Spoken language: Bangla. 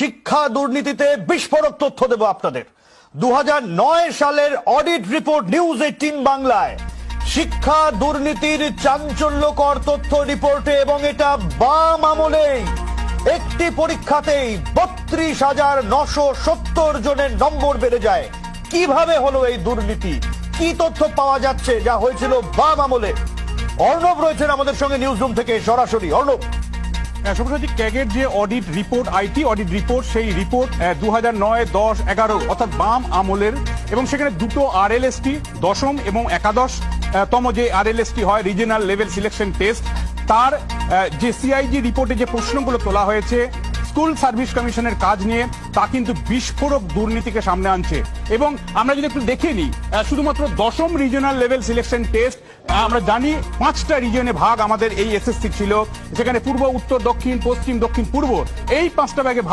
শিক্ষা দুর্নীতিতে বিস্ফোরক তথ্য দেব আপনাদের। 2009 সালের অডিট রিপোর্ট নিউজ 18 বাংলায় শিক্ষা দুর্নীতির চাঞ্চল্যকর তথ্য রিপোর্টে, এবং এটা বাম আমলেই একটি পরীক্ষাতেই 32,970 জনের নম্বর বেড়ে যায়। কিভাবে হলো এই দুর্নীতি, কি তথ্য পাওয়া যাচ্ছে যা হয়েছিল বাম আমলে? অর্ণব রয়েছেন আমাদের সঙ্গে নিউজ রুম থেকে সরাসরি। অর্ণব, ক্যাগের যে audit report, IT audit report, সেই রিপোর্ট 2009, 10, 11 অর্থাৎ বাম আমলের, এবং সেখানে দুটো RLST, দশম এবং একাদশতম যে RLST হয়, রিজিয়নাল লেভেল সিলেকশন টেস্ট, তার যে CIG রিপোর্টে যে প্রশ্নগুলো তোলা হয়েছে স্কুল সার্ভিস কমিশনের কাজ নিয়ে, তা কিন্তু বিস্ফোরক দুর্নীতিকে সামনে আনছে। এবং আমরা যদি একটু দেখে নিই, শুধুমাত্র দশম রিজিয়নাল লেভেল সিলেকশন টেস্ট, আমরা জানি 5টা রিজিয়নে ভাগ আমাদের এই SSC ছিল, যেখানে পূর্ব, উত্তর, দক্ষিণ, পশ্চিম, দক্ষিণ, পূর্ব, এই 5টা ভাগে